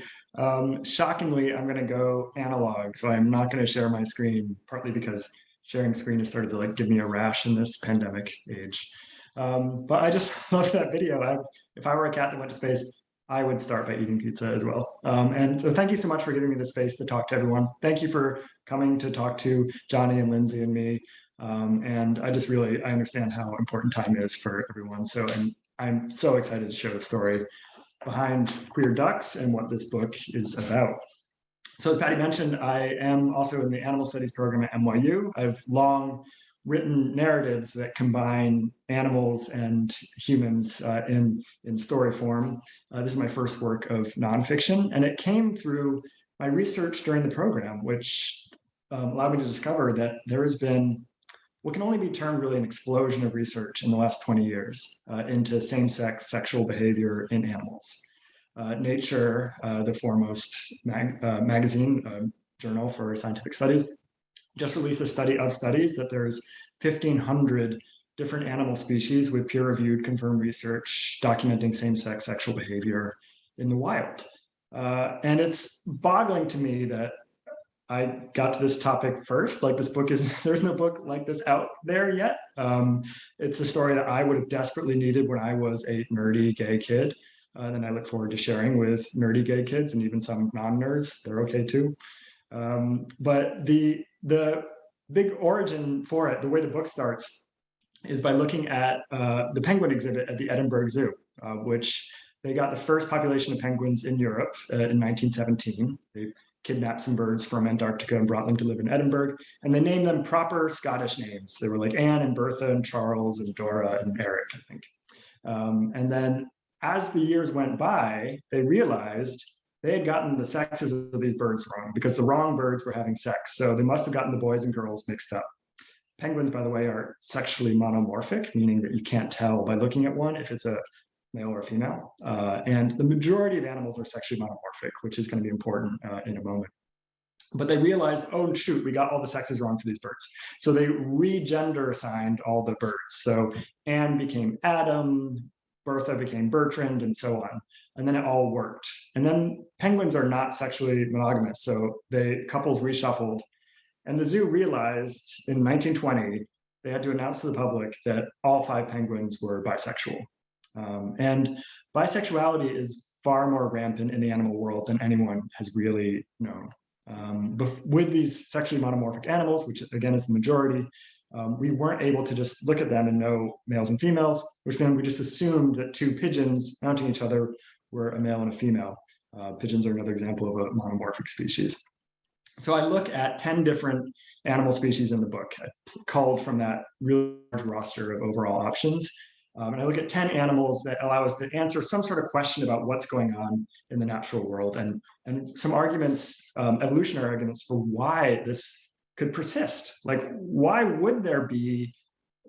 Shockingly, I'm going to go analog, so I'm not going to share my screen, partly because sharing screen has started to give me a rash in this pandemic age. But I just love that video. If I were a cat that went to space, I would start by eating pizza as well. And so thank you so much for giving me the space to talk to everyone. Thank you for coming to talk to Johnny and Lindsay and me. And I understand how important time is for everyone. So I'm so excited to share the story behind Queer Ducks and what this book is about. So as Patty mentioned, I am also in the animal studies program at NYU. I've long written narratives that combine animals and humans in story form. This is my first work of nonfiction, and it came through my research during the program, which allowed me to discover that there has been what can only be termed really an explosion of research in the last 20 years into same-sex sexual behavior in animals. Nature, the foremost magazine, journal for scientific studies, just released a study of studies that there's 1,500 different animal species with peer-reviewed confirmed research documenting same-sex sexual behavior in the wild. And it's boggling to me that I got to this topic first. There's no book like this out there yet. It's a story that I would have desperately needed when I was a nerdy gay kid. And I look forward to sharing with nerdy gay kids and even some non-nerds. They're okay too. But the big origin for it, the way the book starts, is by looking at the penguin exhibit at the Edinburgh Zoo, which they got the first population of penguins in Europe in 1917. They kidnapped some birds from Antarctica and brought them to live in Edinburgh. And they named them proper Scottish names. They were like Anne and Bertha and Charles and Dora and Eric, I think. And then as the years went by, they realized they had gotten the sexes of these birds wrong because the wrong birds were having sex. So they must have gotten the boys and girls mixed up. Penguins, by the way, are sexually monomorphic, meaning that you can't tell by looking at one if it's a male or female. And the majority of animals are sexually monomorphic, which is going to be important in a moment. But they realized, oh, shoot, we got all the sexes wrong for these birds. So they regender assigned all the birds. So Anne became Adam, Bertha became Bertrand, and so on. And then it all worked. And then penguins are not sexually monogamous. So couples reshuffled. And the zoo realized in 1920, they had to announce to the public that all 5 penguins were bisexual. And bisexuality is far more rampant in the animal world than anyone has really known. But with these sexually monomorphic animals, which again is the majority, we weren't able to just look at them and know males and females, which meant we just assumed that 2 pigeons mounting each other were a male and a female. Pigeons are another example of a monomorphic species. So I look at 10 different animal species in the book. I culled from that really large roster of overall options. And I look at 10 animals that allow us to answer some sort of question about what's going on in the natural world and some arguments, evolutionary arguments for why this could persist. Like, why would there be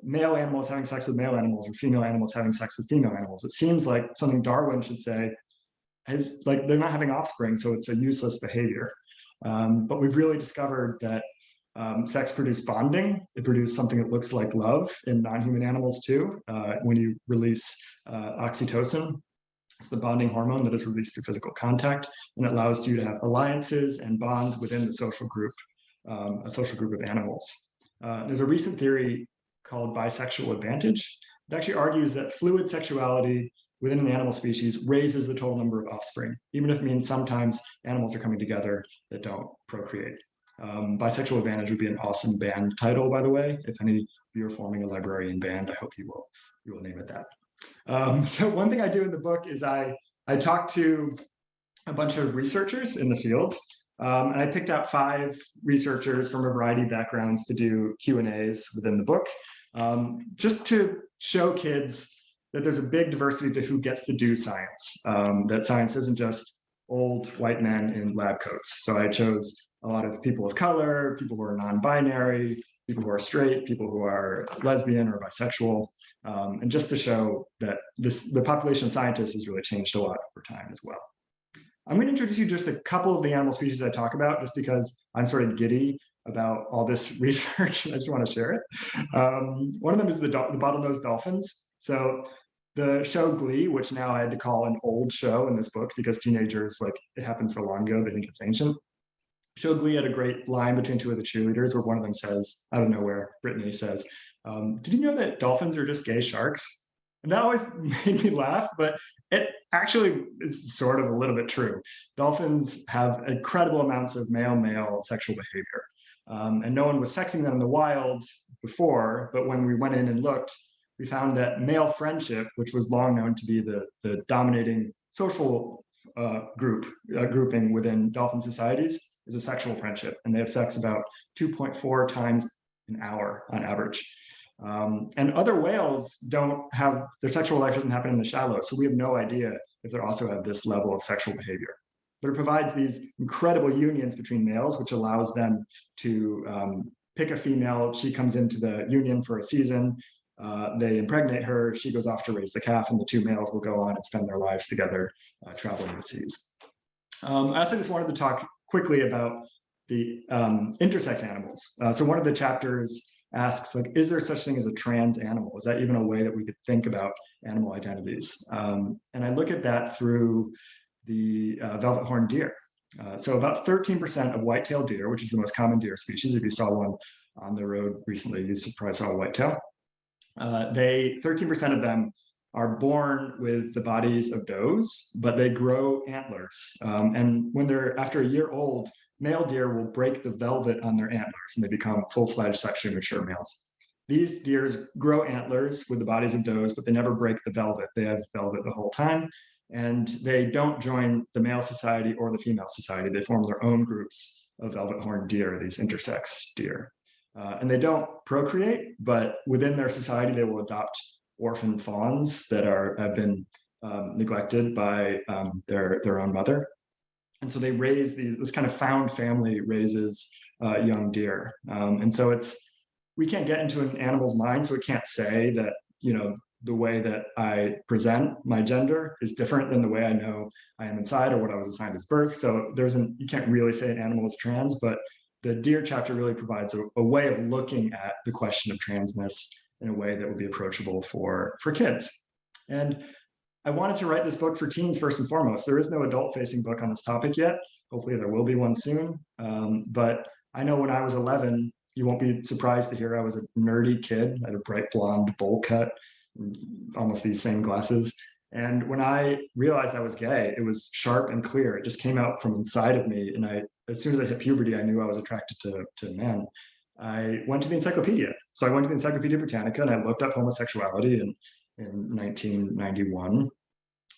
male animals having sex with male animals or female animals having sex with female animals? It seems like something Darwin should say is like they're not having offspring, so it's a useless behavior. But we've really discovered that sex produced bonding. It produced something that looks like love in non-human animals too. When you release oxytocin, it's the bonding hormone that is released through physical contact, and it allows you to have alliances and bonds within the social group, a social group of animals. There's a recent theory called Bisexual Advantage. It actually argues that fluid sexuality within an animal species raises the total number of offspring, even if it means sometimes animals are coming together that don't procreate. Bisexual Advantage would be an awesome band title, by the way. If any of you are forming a librarian band, I hope you will name it that. So one thing I do in the book is I talk to a bunch of researchers in the field. And I picked out 5 researchers from a variety of backgrounds to do Q&As within the book, just to show kids that there's a big diversity to who gets to do science, that science isn't just old white men in lab coats. So I chose a lot of people of color, people who are non-binary, people who are straight, people who are lesbian or bisexual, and just to show that the population of scientists has really changed a lot over time as well. I'm going to introduce you just a couple of the animal species I talk about, just because I'm sort of giddy about all this research and I just want to share it. One of them is the bottlenose dolphins. So the show Glee, which now I had to call an old show in this book because teenagers, like, it happened so long ago, they think it's ancient. Show Glee had a great line between 2 of the cheerleaders where one of them says, out of nowhere, Brittany says, did you know that dolphins are just gay sharks? And that always made me laugh, but it actually is sort of a little bit true. Dolphins have incredible amounts of male-male sexual behavior. And no one was sexing them in the wild before, but when we went in and looked, we found that male friendship, which was long known to be the dominating social grouping within dolphin societies, is a sexual friendship. And they have sex about 2.4 times an hour on average. And other whales don't have, their sexual life doesn't happen in the shallow. So we have no idea if they also have this level of sexual behavior. But it provides these incredible unions between males, which allows them to pick a female. She comes into the union for a season. They impregnate her. She goes off to raise the calf, and the 2 males will go on and spend their lives together traveling the seas. I also just wanted to talk quickly about the intersex animals. So one of the chapters asks, like, is there such thing as a trans animal? Is that even a way that we could think about animal identities? And I look at that through the velvet horned deer. So about 13% of white-tailed deer, which is the most common deer species, if you saw one on the road recently, you probably saw a whitetail. 13% of them are born with the bodies of does, but they grow antlers. And when they're after a year old, male deer will break the velvet on their antlers and they become full-fledged sexually mature males. These deers grow antlers with the bodies of does, but they never break the velvet. They have velvet the whole time, and they don't join the male society or the female society. They form their own groups of velvet-horned deer, these intersex deer. And they don't procreate, but within their society, they will adopt orphan fawns that have been neglected by their own mother. And so they raise this kind of found family raises young deer. And so we can't get into an animal's mind, so we can't say that, you know, the way that I present my gender is different than the way I know I am inside or what I was assigned as birth. So you can't really say an animal is trans, but the deer chapter really provides a way of looking at the question of transness in a way that would be approachable for kids. And I wanted to write this book for teens first and foremost. There is no adult-facing book on this topic yet. Hopefully there will be one soon. But I know when I was 11, you won't be surprised to hear I was a nerdy kid. I had a bright blonde bowl cut, almost these same glasses. And when I realized I was gay, it was sharp and clear. It just came out from inside of me. And as soon as I hit puberty, I knew I was attracted to men. I went to the encyclopedia. So I went to the Encyclopedia Britannica and I looked up homosexuality in 1991.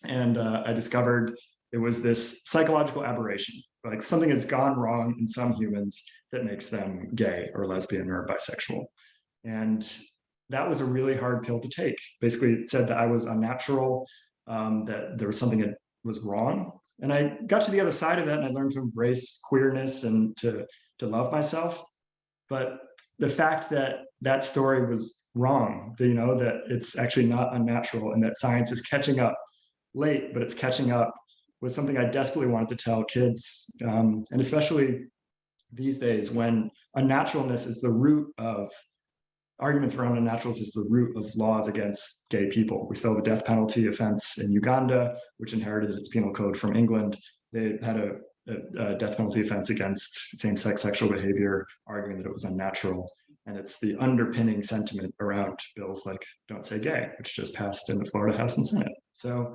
And I discovered it was this psychological aberration. Like something has gone wrong in some humans that makes them gay or lesbian or bisexual. And that was a really hard pill to take. Basically, it said that I was unnatural, that there was something that was wrong. And I got to the other side of that and I learned to embrace queerness and to love myself. But the fact that that story was wrong, that, you know, that it's actually not unnatural and that science is catching up late, but it's catching up, was something I desperately wanted to tell kids. And especially these days when unnaturalness is the root of arguments around unnaturalness is the root of laws against gay people. We still have a death penalty offense in Uganda, which inherited its penal code from England. They had a death penalty offense against same-sex sexual behavior, arguing that it was unnatural. And it's the underpinning sentiment around bills like Don't Say Gay, which just passed in the Florida House and Senate. So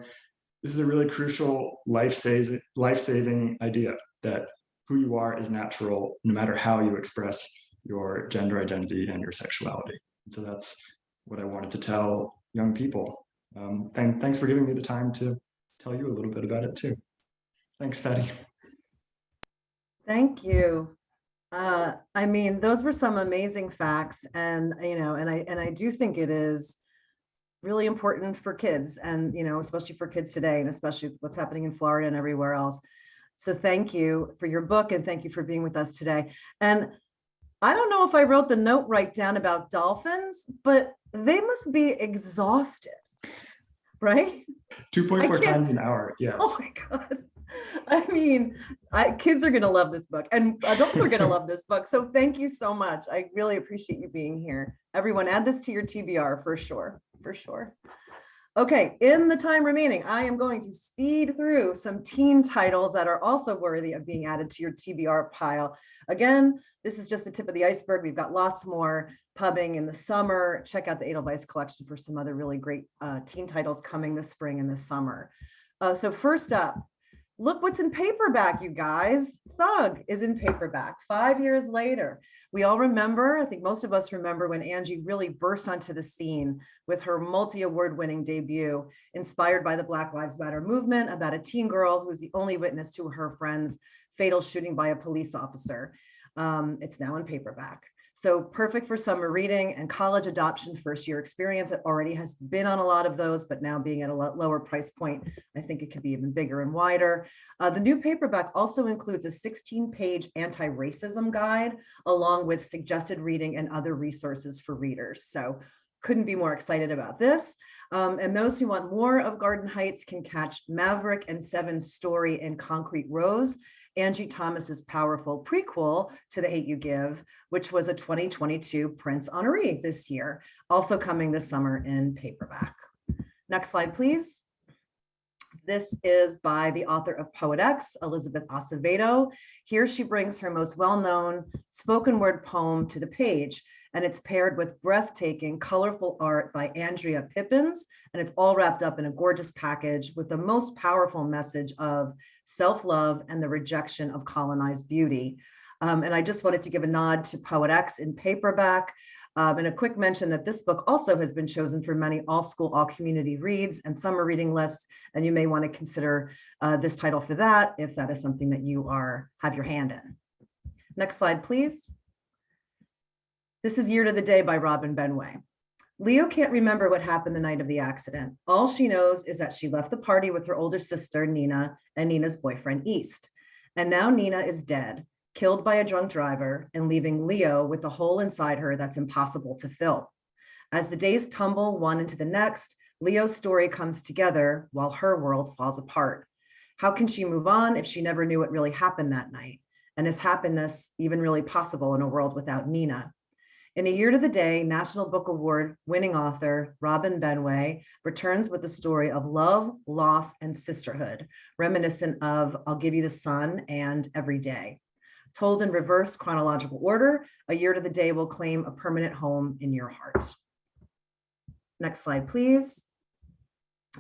this is a really crucial life-saving idea that who you are is natural, no matter how you express your gender identity and your sexuality. And so that's what I wanted to tell young people. Thanks for giving me the time to tell you a little bit about it too. Thanks, Patty. Thank you. I mean, those were some amazing facts, and I do think it is really important for kids, and especially for kids today, and especially what's happening in Florida and everywhere else. So thank you for your book, and thank you for being with us today. And I don't know if I wrote the note right down about dolphins, but they must be exhausted, right? 2.4 times an hour, yes. Oh my God. I mean, kids are going to love this book, and adults are going to love this book. So thank you so much. I really appreciate you being here. Everyone, add this to your TBR for sure, for sure. Okay, in the time remaining, I am going to speed through some teen titles that are also worthy of being added to your TBR pile. Again, this is just the tip of the iceberg. We've got lots more pubbing in the summer. Check out the Edelweiss collection for some other really great teen titles coming this spring and this summer. So first up, look what's in paperback, you guys. Thug is in paperback 5 years later. We all remember, I think most of us remember, when Angie really burst onto the scene with her multi-award winning debut, inspired by the Black Lives Matter movement, about a teen girl who's the only witness to her friend's fatal shooting by a police officer. It's now in paperback. So perfect for summer reading and college adoption first year experience. It already has been on a lot of those, but now being at a lower price point, I think it could be even bigger and wider. The new paperback also includes a 16-page anti-racism guide, along with suggested reading and other resources for readers. So couldn't be more excited about this. And those who want more of Garden Heights can catch Maverick and Seven's story in Concrete Rose, Angie Thomas's powerful prequel to The Hate U Give, which was a 2022 Prince honoree this year, also coming this summer in paperback. Next slide, please. This is by the author of Poet X, Elizabeth Acevedo. Here she brings her most well-known spoken word poem to the page, and it's paired with breathtaking, colorful art by Andrea Pippins, and it's all wrapped up in a gorgeous package with the most powerful message of self-love and the rejection of colonized beauty. And I just wanted to give a nod to Poet X in paperback, and a quick mention that this book also has been chosen for many all-school, all-community reads and summer reading lists, and you may want to consider this title for that if that is something that you have your hand in. Next slide, please. This is Year to the Day by Robin Benway. Leo can't remember what happened the night of the accident. All she knows is that she left the party with her older sister, Nina, and Nina's boyfriend, East. And now Nina is dead, killed by a drunk driver, and leaving Leo with a hole inside her that's impossible to fill. As the days tumble one into the next, Leo's story comes together while her world falls apart. How can she move on if she never knew what really happened that night? And is happiness even really possible in a world without Nina? In A Year to the Day, National Book Award winning author Robin Benway returns with the story of love, loss, and sisterhood, reminiscent of I'll Give You the Sun and Every Day. Told in reverse chronological order, A Year to the Day will claim a permanent home in your heart. Next slide, please.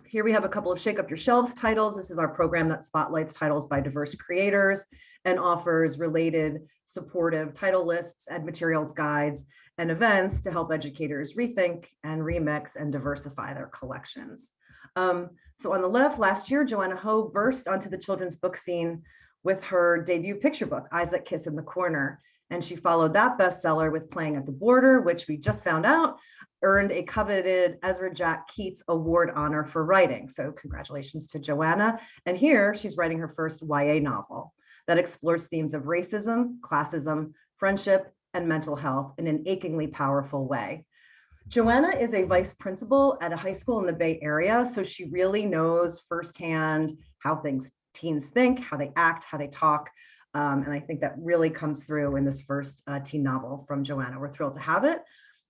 Here we have a couple of Shake Up Your Shelves titles. This is our program that spotlights titles by diverse creators and offers related supportive title lists and materials guides and events to help educators rethink and remix and diversify their collections. So on the left, last year, Joanna Ho burst onto the children's book scene with her debut picture book, Eyes That Kiss in the Corner. And she followed that bestseller with Playing at the Border, which we just found out earned a coveted Ezra Jack Keats Award honor for writing. So congratulations to Joanna. And here she's writing her first YA novel that explores themes of racism, classism, friendship, and mental health in an achingly powerful way. Joanna is a vice principal at a high school in the Bay Area, so she really knows firsthand how teens think, how they act, how they talk. And I think that really comes through in this first teen novel from Joanna. We're thrilled to have it.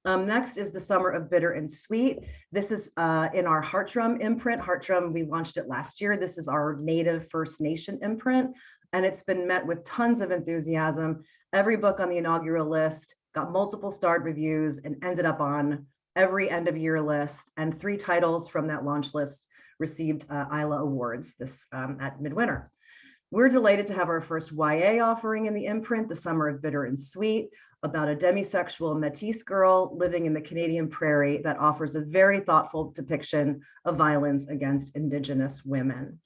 Next is The Summer of Bitter and Sweet. This is in our Heartdrum imprint. Heartdrum, we launched it last year. This is our Native First Nation imprint, and it's been met with tons of enthusiasm. Every book on the inaugural list got multiple starred reviews, and ended up on every end of year list. And 3 titles from that launch list received ILA awards this at Midwinter. We're delighted to have our first YA offering in the imprint, The Summer of Bitter and Sweet, about a demisexual Métis girl living in the Canadian prairie that offers a very thoughtful depiction of violence against Indigenous women.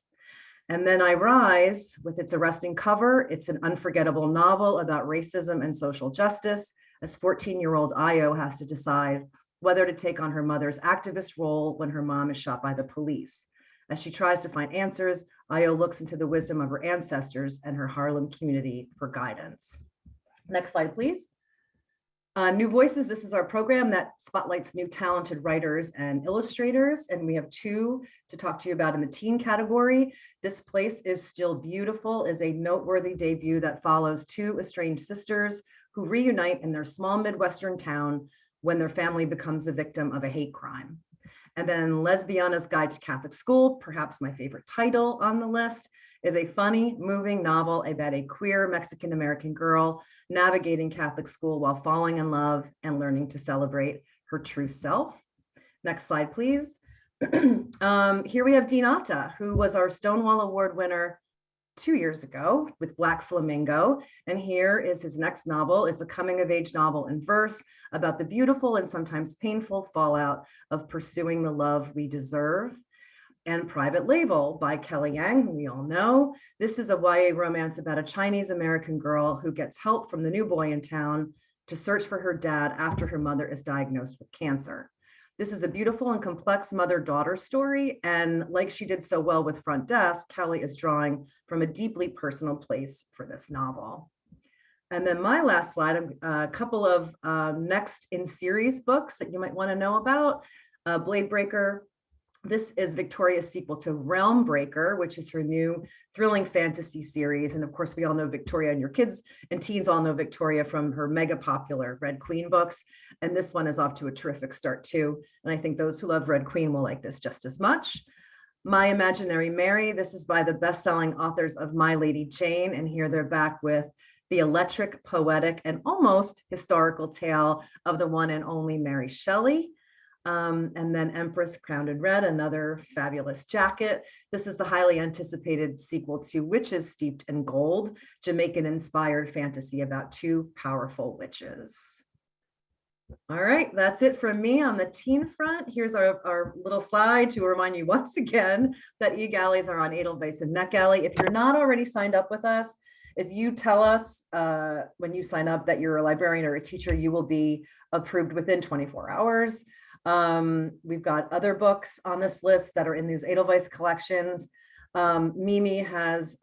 And then I Rise, with its arresting cover, it's an unforgettable novel about racism and social justice, as 14-year-old Ayo has to decide whether to take on her mother's activist role when her mom is shot by the police. As she tries to find answers, Ayo looks into the wisdom of her ancestors and her Harlem community for guidance. Next slide, please. New Voices, this is our program that spotlights new talented writers and illustrators, and we have 2 to talk to you about in the teen category. This Place Is Still Beautiful is a noteworthy debut that follows 2 estranged sisters who reunite in their small Midwestern town when their family becomes the victim of a hate crime. And then Lesbiana's Guide to Catholic School, perhaps my favorite title on the list, is a funny, moving novel about a queer Mexican-American girl navigating Catholic school while falling in love and learning to celebrate her true self. Next slide, please. Here we have Dean Atta, who was our Stonewall Award winner 2 years ago with Black Flamingo. And here is his next novel. It's a coming-of-age novel in verse about the beautiful and sometimes painful fallout of pursuing the love we deserve. And Private Label by Kelly Yang, who we all know. This is a YA romance about a Chinese American girl who gets help from the new boy in town to search for her dad after her mother is diagnosed with cancer. This is a beautiful and complex mother-daughter story, and like she did so well with Front Desk, Kelly is drawing from a deeply personal place for this novel. And then my last slide, a couple of next in series books that you might want to know about. Blade Breaker. This is Victoria's sequel to Realm Breaker, which is her new thrilling fantasy series. And of course, we all know Victoria, and your kids and teens all know Victoria from her mega popular Red Queen books. And this one is off to a terrific start too. And I think those who love Red Queen will like this just as much. My Imaginary Mary, this is by the best-selling authors of My Lady Jane. And here they're back with the electric, poetic, and almost historical tale of the one and only Mary Shelley. And then Empress Crowned in Red, another fabulous jacket. This is the highly anticipated sequel to Witches Steeped in Gold, Jamaican-inspired fantasy about 2 powerful witches. All right, that's it from me on the teen front. Here's our little slide to remind you once again that e-galleys are on Edelweiss and NetGalley. If you're not already signed up with us, if you tell us when you sign up that you're a librarian or a teacher, you will be approved within 24 hours. We've got other books on this list that are in these Edelweiss collections. Mimi has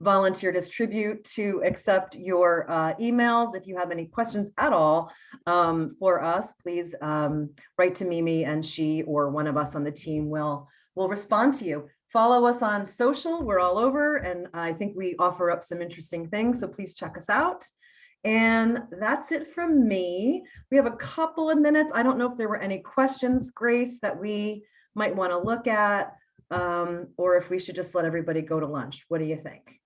volunteered as tribute to accept your emails. If you have any questions at all for us, please write to Mimi, and she or one of us on the team will respond to you. Follow us on social. We're all over, and I think we offer up some interesting things, so please check us out. And that's it from me. We have a couple of minutes. I don't know if there were any questions, Grace, that we might want to look at, or if we should just let everybody go to lunch. What do you think?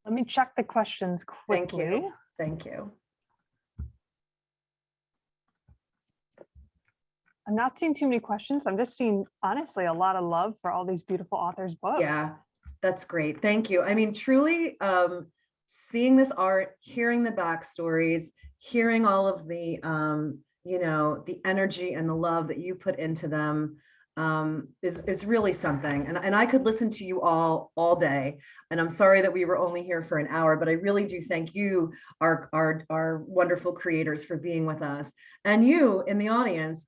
Let me check the questions quickly. Thank you. Thank you. I'm not seeing too many questions. I'm just seeing, honestly, a lot of love for all these beautiful authors' books. Yeah, that's great. Thank you. I mean, truly, seeing this art, hearing the backstories, hearing all of the, you know, the energy and the love that you put into them is really something. And I could listen to you all day. And I'm sorry that we were only here for an hour, but I really do thank you, our wonderful creators, for being with us. And you in the audience,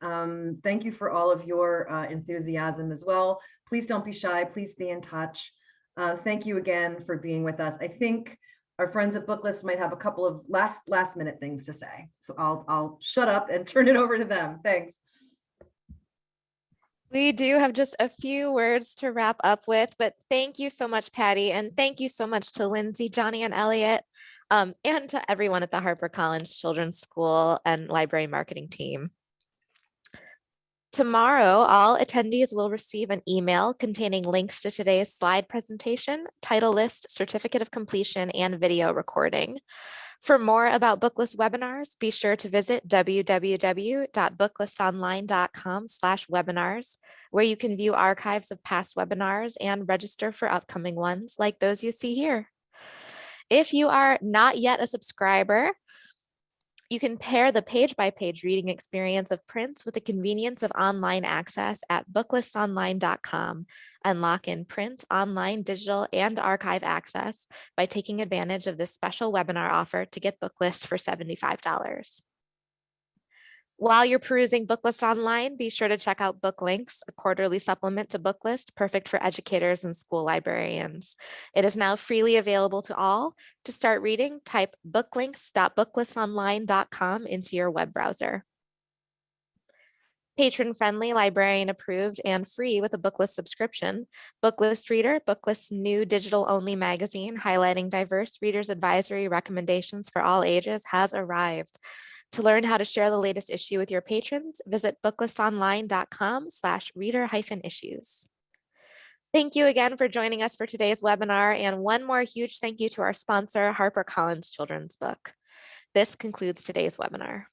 thank you for all of your enthusiasm as well. Please don't be shy. Please be in touch. Thank you again for being with us. I think our friends at Booklist might have a couple of last minute things to say. So I'll shut up and turn it over to them. Thanks. We do have just a few words to wrap up with, but thank you so much, Patty. And thank you so much to Lindsay, Johnny, and Eliot, and to everyone at the HarperCollins Children's School and Library Marketing team. Tomorrow, all attendees will receive an email containing links to today's slide presentation, title list, certificate of completion, and video recording. For more about Booklist webinars, be sure to visit www.booklistonline.com/webinars, where you can view archives of past webinars and register for upcoming ones like those you see here. If you are not yet a subscriber, you can pair the page-by-page reading experience of prints with the convenience of online access at booklistonline.com and lock in print, online, digital, and archive access by taking advantage of this special webinar offer to get Booklist for $75. While you're perusing Booklist online, be sure to check out Book Links, a quarterly supplement to Booklist, perfect for educators and school librarians. It is now freely available to all. To start reading, type booklinks.booklistonline.com into your web browser. Patron-friendly, librarian-approved, and free with a Booklist subscription, Booklist Reader, Booklist's new digital-only magazine highlighting diverse readers' advisory recommendations for all ages, has arrived. To learn how to share the latest issue with your patrons, visit booklistonline.com/reader-issues. Thank you again for joining us for today's webinar, and one more huge thank you to our sponsor, HarperCollins Children's Book. This concludes today's webinar.